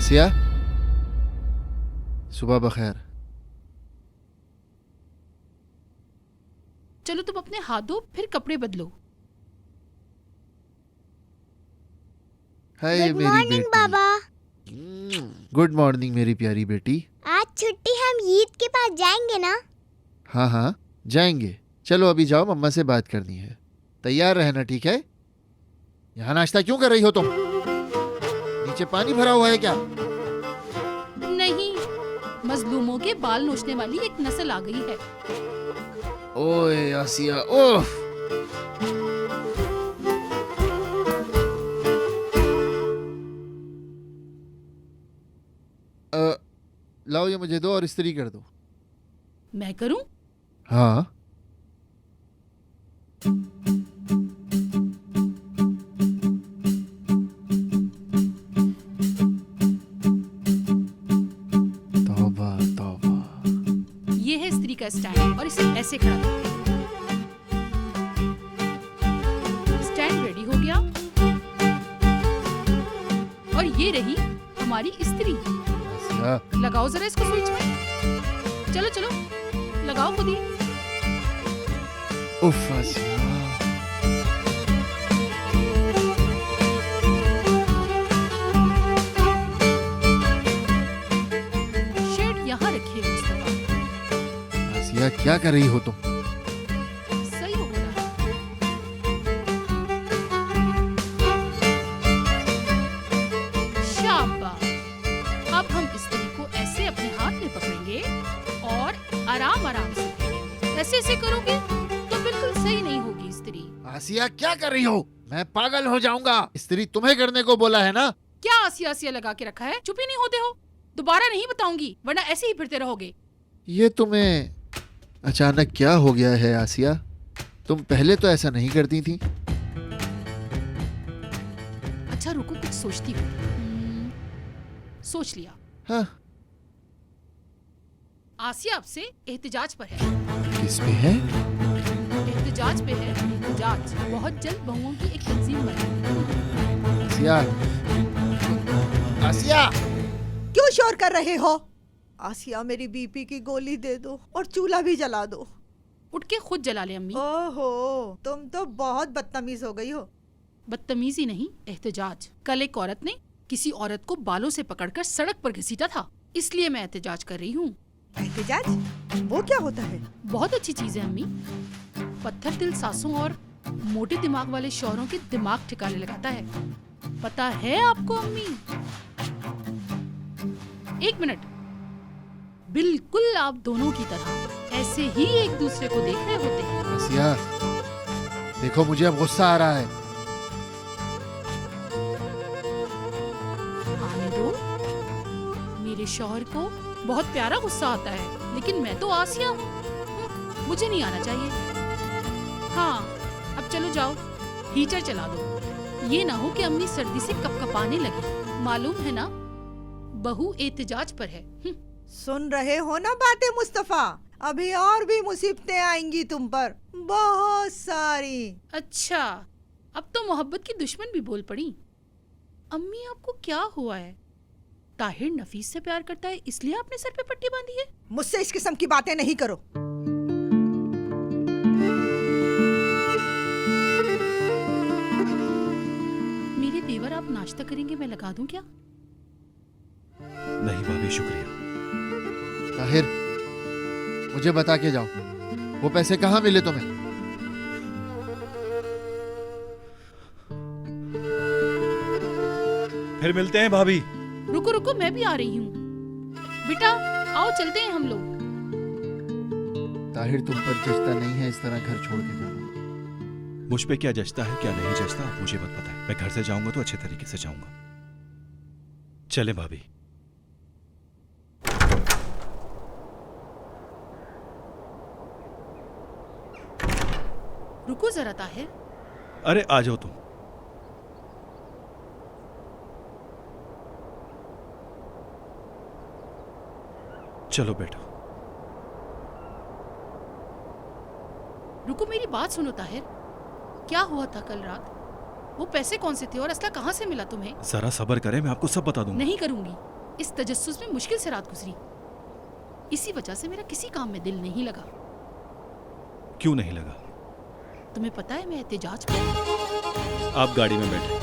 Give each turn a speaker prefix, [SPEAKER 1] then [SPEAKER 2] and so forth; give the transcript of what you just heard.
[SPEAKER 1] आसिया, सुबह बखैर।
[SPEAKER 2] चलो तुम अपने हाथ धो, फिर कपड़े बदलो।
[SPEAKER 1] हाय
[SPEAKER 3] गुड
[SPEAKER 1] मेरी
[SPEAKER 3] मॉर्निंग
[SPEAKER 1] बेटी।
[SPEAKER 3] बाबा।
[SPEAKER 1] गुड मॉर्निंग मेरी प्यारी बेटी।
[SPEAKER 3] आज छुट्टी, हम ईद के पास जाएंगे ना?
[SPEAKER 1] हाँ हाँ जाएंगे। चलो अभी जाओ, मम्मा से बात करनी है। तैयार रहना, ठीक है? यहाँ नाश्ता क्यों कर रही हो तुम? नीचे पानी भरा हुआ है क्या?
[SPEAKER 2] नहीं, मजलूमों के बाल नोचने वाली एक नस्ल आ गई है।
[SPEAKER 1] ओए आसिया, ओह। लाओ ये मुझे दो और इस्त्री कर दो।
[SPEAKER 2] मैं करूं?
[SPEAKER 1] हाँ। तौबा तौबा।
[SPEAKER 2] ये है स्त्री का स्टैंड और इसे ऐसे खड़ा रखें। स्टैंड रेडी हो गया और ये रही हमारी स्त्री।
[SPEAKER 1] आसिया,
[SPEAKER 2] लगाओ जरा इसको स्विच में। चलो चलो लगाओ खुद ही।
[SPEAKER 1] उफ आसिया।
[SPEAKER 2] शर्ट यहाँ रखिए मुस्तफा।
[SPEAKER 1] आसिया क्या कर रही हो तुम?
[SPEAKER 2] सही हो रहा है। शाबाश। अब हम स्त्री को ऐसे अपने हाथ में पकड़ेंगे और आराम आराम से फेरेंगे। ऐसे ऐसे करोगे तो बिल्कुल सही नहीं होगी स्त्री।
[SPEAKER 1] आसिया क्या कर रही हो? मैं पागल हो जाऊंगा। इस्त्री तुम्हें करने को बोला है ना?
[SPEAKER 2] क्या आसिया आसिया लगा के रखा है? चुप ही नहीं होते हो। दोबारा नहीं बताऊंगी वरना ऐसे ही फिरते रहोगे।
[SPEAKER 1] ये तुम्हें अचानक क्या हो गया है आसिया? तुम पहले तो ऐसा नहीं करती थी।
[SPEAKER 2] अच्छा रुको, कुछ सोचती हूँ। सोच लिया।
[SPEAKER 1] हाँ।
[SPEAKER 2] आसिया अब से एहतिजाज पर है।
[SPEAKER 1] किस पे है?
[SPEAKER 2] एहतिजाज पे है। एहतिजाज। बहुत जल्द बहुओं की एक तंजीम बनेगी।
[SPEAKER 1] आसिया, आसिया।
[SPEAKER 4] क्यों शोर कर रहे हो? आसिया, मेरी बीपी की गोली दे दो और चूल्हा भी जला दो।
[SPEAKER 2] उठ के खुद जला ले अम्मी।
[SPEAKER 4] ओहो, तुम तो बहुत बदतमीज हो गई हो।
[SPEAKER 2] बदतमीजी नहीं, एहतिजाज। कल एक औरत ने किसी औरत को बालों से पकड़कर सड़क पर घसीटा था, इसलिए मैं एहतिजाज कर रही हूँ।
[SPEAKER 4] एहतिजाज? वो क्या होता है?
[SPEAKER 2] बहुत अच्छी चीज है अम्मी। पत्थर दिल सासों और मोटे दिमाग वाले शौहरों के दिमाग ठिकाने लगाता है। पता है आपको अम्मी? एक मिनट। बिल्कुल आप दोनों की तरह ऐसे ही एक दूसरे को देख रहे होते हैं।
[SPEAKER 1] आसिया, देखो मुझे अब गुस्सा आ रहा है।
[SPEAKER 2] आने दो। मेरे शौहर को बहुत प्यारा गुस्सा आता है, लेकिन मैं तो आसिया हूँ, मुझे नहीं आना चाहिए। हाँ, अब चलो जाओ, हीटर चला दो। ये ना हो कि अम्मी सर्दी से कपकपाने लगी। मालूम है ना, बहू एहतिजाज पर है।
[SPEAKER 4] सुन रहे हो ना बातें मुस्तफा? अभी और भी मुसीबतें आएंगी तुम पर, बहुत सारी।
[SPEAKER 2] अच्छा, अब तो मोहब्बत की दुश्मन भी बोल पड़ी। अम्मी आपको क्या हुआ है? ताहिर नफीस से प्यार करता है इसलिए आपने सर पे पट्टी बांधी है?
[SPEAKER 4] मुझसे इस किस्म की बातें नहीं करो।
[SPEAKER 2] मेरे देवर, आप नाश्ता करेंगे? मैं लगा दूं क्या?
[SPEAKER 5] नहीं भाभी, शुक्रिया।
[SPEAKER 1] ताहिर, मुझे बता के जाओ, वो पैसे कहाँ मिले तुम्हें?
[SPEAKER 5] फिर मिलते हैं भाभी।
[SPEAKER 2] रुको रुको, मैं भी आ रही हूँ। बेटा आओ, चलते हैं हम लोग।
[SPEAKER 1] ताहिर, तुम पर जचता नहीं है इस तरह घर छोड़ के जाना।
[SPEAKER 5] मुझ पे क्या जचता है क्या नहीं जचता आप मुझे मत बताएं। मैं घर से जाऊंगा तो अच्छे तरीके से जाऊंगा। चले भाभी।
[SPEAKER 2] रुको जरा ताहिर।
[SPEAKER 5] अरे आ जाओ तुम। चलो बेटा।
[SPEAKER 2] रुको, मेरी बात सुनो ताहिर। क्या हुआ था कल रात? वो पैसे कौन से थे और असला कहाँ से मिला तुम्हें?
[SPEAKER 5] जरा सब्र करें, मैं आपको सब बता दूंगा।
[SPEAKER 2] नहीं करूंगी। इस तजस्सुस में मुश्किल से रात गुजरी। इसी वजह से मेरा किसी काम में दिल नहीं लगा।
[SPEAKER 5] क्यों नहीं लगा?
[SPEAKER 2] तुम्हें पता है मैं एहतिजाज कर।
[SPEAKER 5] आप गाड़ी में बैठे।